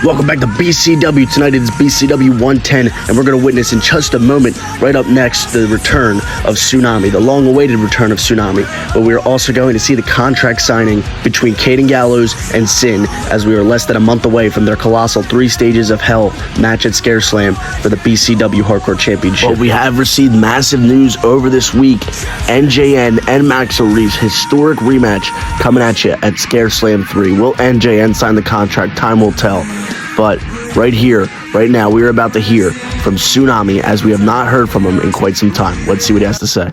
Welcome back to BCW. Tonight it's BCW 110, and we're going to witness in just a moment, right up next, the return of Tsunami, the long-awaited return of Tsunami. But we're also going to see the contract signing between Caden, Gallows, and Synn, as we are less than a month away from their colossal 3 Stages of Hell match at Scare Slam for the BCW Hardcore Championship. Well, we have received massive news over this week. NJN and Maxwell Reeves' historic rematch coming at you at Scare Slam 3. Will NJN sign the contract? Time will tell. But right here, right now, we're about to hear from Tsunami, as we have not heard from him in quite some time. Let's see what he has to say.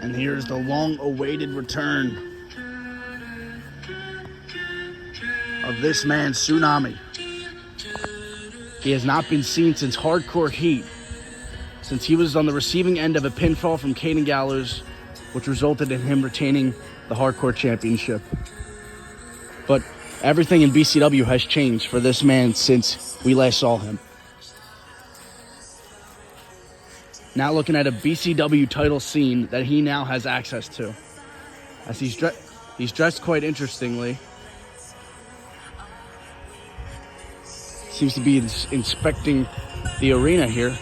And here's the long-awaited return of this man, Tsunami. He has not been seen since Hardcore Heat, since he was on the receiving end of a pinfall from Caden Gallows, which resulted in him retaining the Hardcore Championship. But everything in BCW has changed for this man since we last saw him. Now looking at a BCW title scene that he now has access to. As he's dressed quite interestingly. Seems to be inspecting the arena here.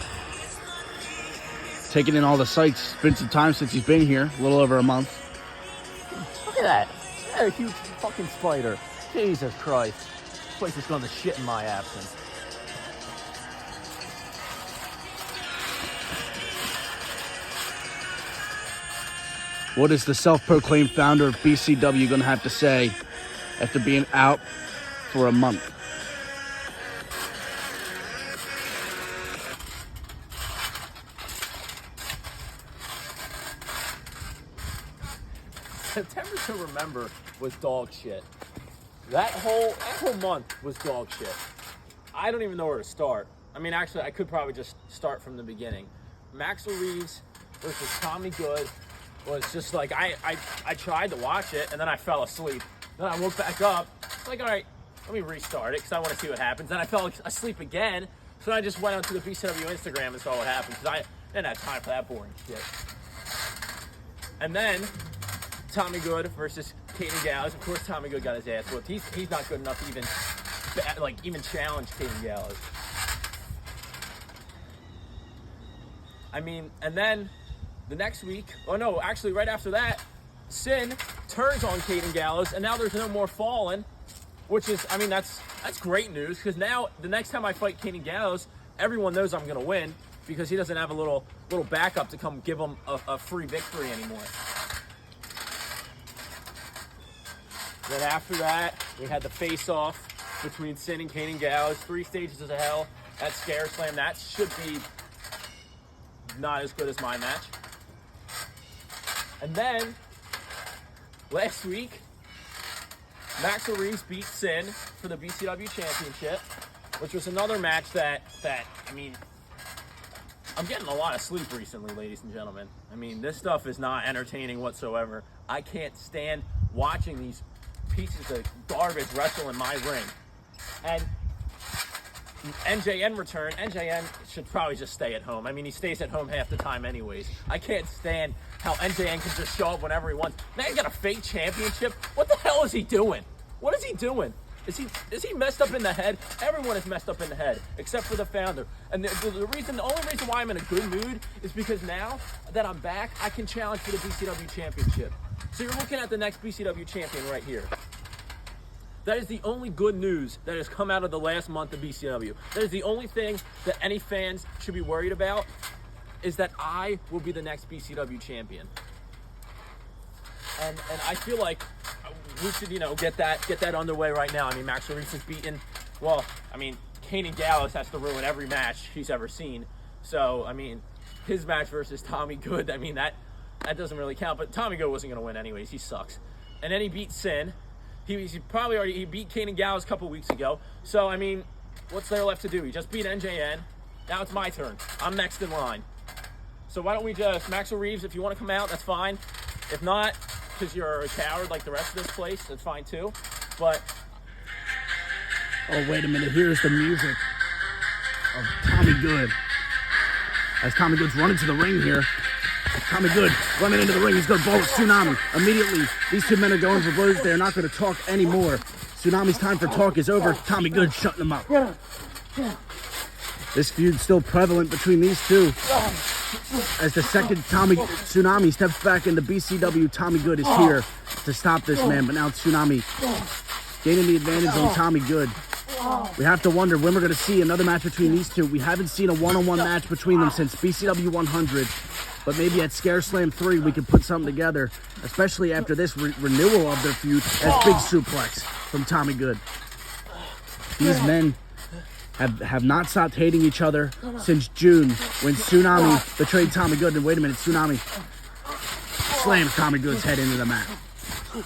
Taking in all the sights. It's been some time since he's been here, a little over a month. Look at that. That a huge fucking spider. Jesus Christ. This place is going to shit in my absence. What is the self-proclaimed founder of BCW going to have to say after being out for a month? September to remember was dog shit. That whole month was dog shit. I don't even know where to start. I mean, actually, I could probably just start from the beginning. Maxwell Reeves versus Tommy Good was just like, I tried to watch it, and then I fell asleep. Then I woke back up. It's like, all right, let me restart it, because I want to see what happens. Then I fell asleep again, so I just went onto the BCW Instagram and saw what happened, because I didn't have time for that boring shit. And then Tommy Good versus Caden Gallows. Of course, Tommy Good got his ass whooped. He's not good enough to even challenge Caden Gallows. I mean, and then the next week, oh no, actually right after that, Synn turns on Caden Gallows, and now there's no more falling, which is, I mean, that's great news, because now the next time I fight Caden Gallows, everyone knows I'm gonna win, because he doesn't have a little backup to come give him a free victory anymore. Then after that, we had the face-off between Synn and Caden Gallows. 3 Stages of Hell at Scare Slam. That should be not as good as my match. And then, last week, Maxwell Reeves beat Synn for the BCW Championship, which was another match that I mean, I'm getting a lot of sleep recently, ladies and gentlemen. I mean, this stuff is not entertaining whatsoever. I can't stand watching these pieces of garbage wrestle in my ring. And NJN return. NJN should probably just stay at home. I mean, he stays at home half the time anyways. I can't stand how NJN can just show up whenever he wants. Now he's got a fake championship. What the hell is he doing? What is he doing? Is he messed up in the head? Everyone is messed up in the head, except for the founder. And the only reason why I'm in a good mood is because now that I'm back, I can challenge for the BCW Championship. So you're looking at the next BCW champion right here. That is the only good news that has come out of the last month of BCW. That is the only thing that any fans should be worried about, is that I will be the next BCW champion. And I feel like we should, get that underway right now. I mean, Maxwell Reeves is beaten. Well, I mean, Caden Gallows has to ruin every match he's ever seen. So, I mean, his match versus Tommy Good, I mean, that doesn't really count. But Tommy Good wasn't going to win anyways. He sucks. And then he beat Synn. He beat Caden Gallows a couple weeks ago. So, I mean, what's there left to do? He just beat NJN. Now it's my turn. I'm next in line. So why don't we just, Maxwell Reeves, if you want to come out, that's fine. If not, because you're a coward like the rest of this place, that's fine too. But oh, wait a minute. Here's the music of Tommy Good. As Tommy Good's running to the ring here. Tommy Good running into the ring. He's going to ball with Tsunami. Immediately, these two men are going for blows. They're not going to talk anymore. Tsunami's time for talk is over. Tommy Good shutting him up. This feud's still prevalent between these two. As the second Tsunami steps back into BCW, Tommy Good is here to stop this man. But now Tsunami gaining the advantage on Tommy Good. We have to wonder when we're going to see another match between these two. We haven't seen a one-on-one match between them since BCW 100. But maybe at Scare Slam 3, we can put something together, especially after this renewal of their feud as Big Suplex from Tommy Good. These men have not stopped hating each other since June when Tsunami betrayed Tommy Good. And wait a minute, Tsunami slams Tommy Good's head into the mat.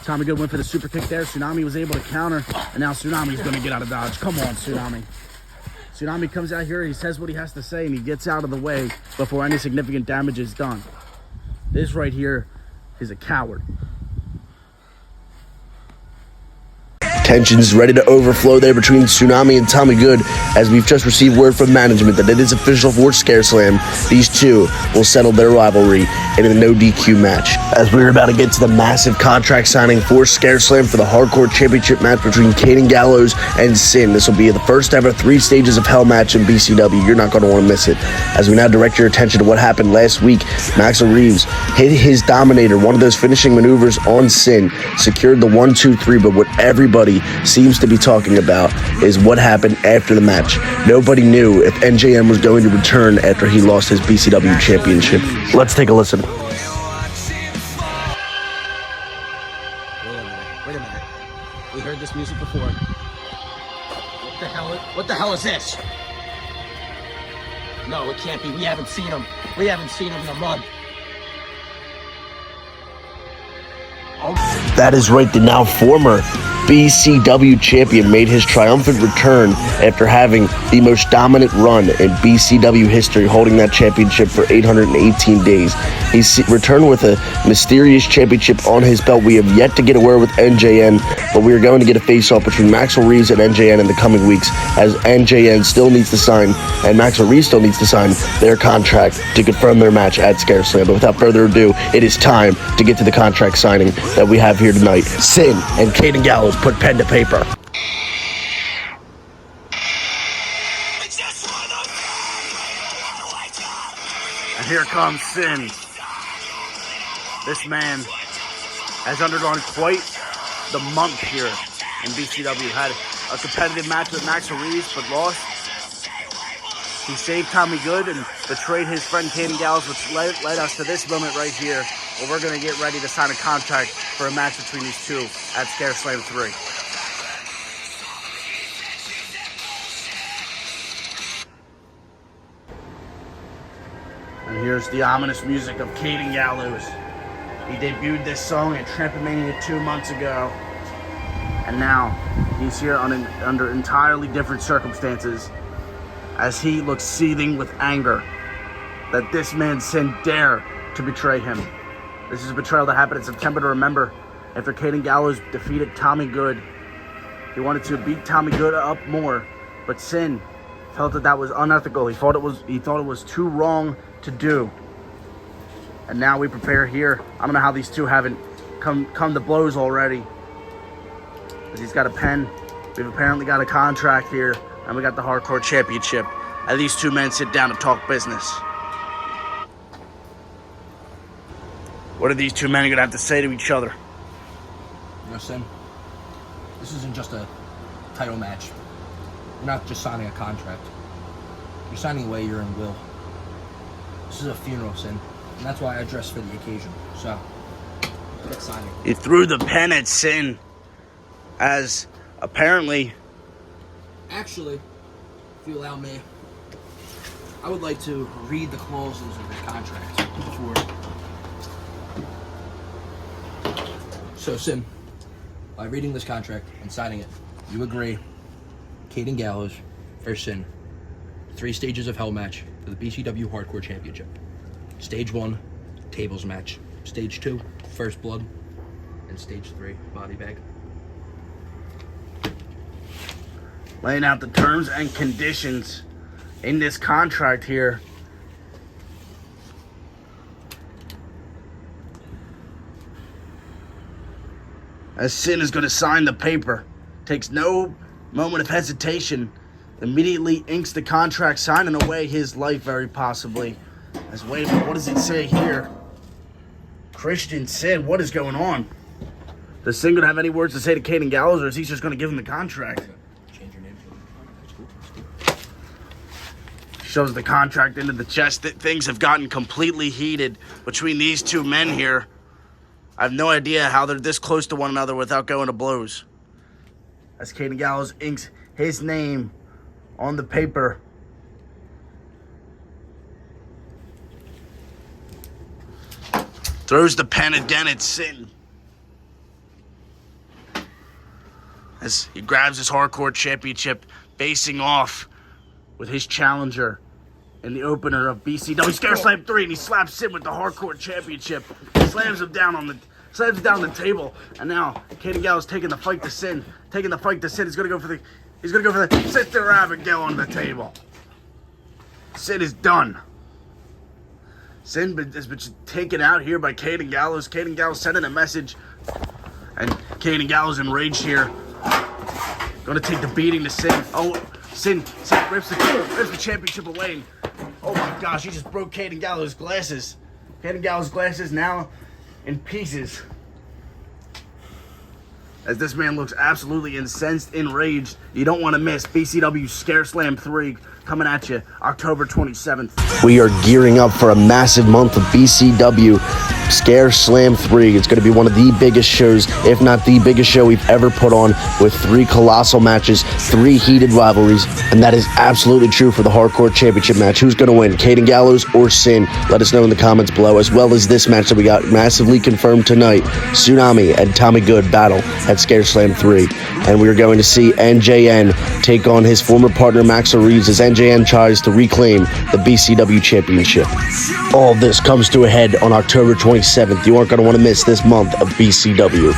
Tommy Good went for the super kick there. Tsunami was able to counter, and now Tsunami's going to get out of dodge. Come on, Tsunami. Tsunami comes out here, he says what he has to say, and he gets out of the way before any significant damage is done. This right here is a coward. Tensions ready to overflow there between Tsunami and Tommy Good, as we've just received word from management that it is official for Scare Slam. These two will settle their rivalry in a no DQ match. As we're about to get to the massive contract signing for Scare Slam for the Hardcore Championship match between Caden, Gallows, and Synn. This will be the first ever 3 stages of Hell match in BCW. You're not going to want to miss it. As we now direct your attention to what happened last week, Maxwell Reeves hit his Dominator, one of those finishing maneuvers on Synn, secured the 1-2-3, but what everybody seems to be talking about is what happened after the match. Nobody knew if NJM was going to return after he lost his BCW championship. Let's take a listen. Wait a minute. We heard this music before. What the hell is this? No, it can't be. We haven't seen him. We haven't seen him in a month. That is right, the now former BCW champion made his triumphant return after having the most dominant run in BCW history, holding that championship for 818 days. He's returned with a mysterious championship on his belt. We have yet to get a word with NJN, but we are going to get a face-off between Maxwell Reeves and NJN in the coming weeks, as NJN still needs to sign, and Maxwell Reeves still needs to sign their contract to confirm their match at Scare Slam. But without further ado, it is time to get to the contract signing that we have here tonight. Synn and Caden Gallows put pen to paper. And here comes Synn. This man has undergone quite the month here in BCW. Had a competitive match with Maxwell Reeves, but lost. He saved Tommy Good and betrayed his friend Caden Gallows, which led us to this moment right here, where we're going to get ready to sign a contract for a match between these two at Scare Slam 3. And here's the ominous music of Caden Gallows. He debuted this song at Trampomania 2 months ago. And now he's here under entirely different circumstances, as he looks seething with anger that this man Synn dare to betray him. This is a betrayal that happened in September to remember after Caden Gallows defeated Tommy Good. He wanted to beat Tommy Good up more, but Synn felt that was unethical. He thought it was too wrong to do. And now we prepare here. I don't know how these two haven't come to blows already. Because he's got a pen. We've apparently got a contract here. And we got the Hardcore Championship. And these two men sit down to talk business. What are these two men going to have to say to each other? You know, Synn, this isn't just a title match. You're not just signing a contract. You're signing away your own will. This is a funeral, Synn. And that's why I dressed for the occasion. So, let's sign it. He threw the pen at Synn, as apparently... Actually, if you allow me, I would like to read the clauses of the contract before. So, Synn, by reading this contract and signing it, you agree Caden Gallows versus Synn, 3 stages of Hell match for the BCW Hardcore Championship. Stage 1, tables match. Stage 2, first blood. And stage 3, body bag. Laying out the terms and conditions in this contract here. As Synn is going to sign the paper, takes no moment of hesitation, immediately inks the contract, signing away his life very possibly. As wait a minute, what does it say here? Christian Synn, what is going on? Does Synn gonna have any words to say to Caden Gallows, or is he just gonna give him the contract? Change your name. Shows the contract into the chest. That things have gotten completely heated between these two men here. I have no idea how they're this close to one another without going to blows. As Caden Gallows inks his name on the paper. Throws the pen again at Synn. As he grabs his hardcore championship, facing off with his challenger in the opener of BCW Scare Slam 3, and he slaps Synn with the hardcore championship. Slams him down on the table, and now Caden Gallows taking the fight to Synn. He's gonna go for the Sister Abigail on the table. Synn is done. Synn has been taken out here by Caden Gallows. Caden Gallows sending a message, and Caden Gallows enraged here. Gonna take the beating to Synn. Oh, Synn rips the championship away. Oh my gosh, he just broke Caden Gallows' glasses. Caden Gallows' glasses now in pieces. As this man looks absolutely incensed, enraged. You don't want to miss BCW Scare Slam 3 coming at you October 27th. We are gearing up for a massive month of BCW Scare Slam 3. It's going to be one of the biggest shows, if not the biggest show we've ever put on, with 3 colossal matches, 3 heated rivalries, and that is absolutely true for the Hardcore Championship match. Who's going to win, Caden Gallows or Synn? Let us know in the comments below, as well as this match that we got massively confirmed tonight, Tsunami and Tommy Good battle at Scare Slam 3. And we are going to see NJN take on his former partner Maxwell Reeves as NJN tries to reclaim the BCW Championship. All this comes to a head on October 27th. You aren't going to want to miss this month of BCW.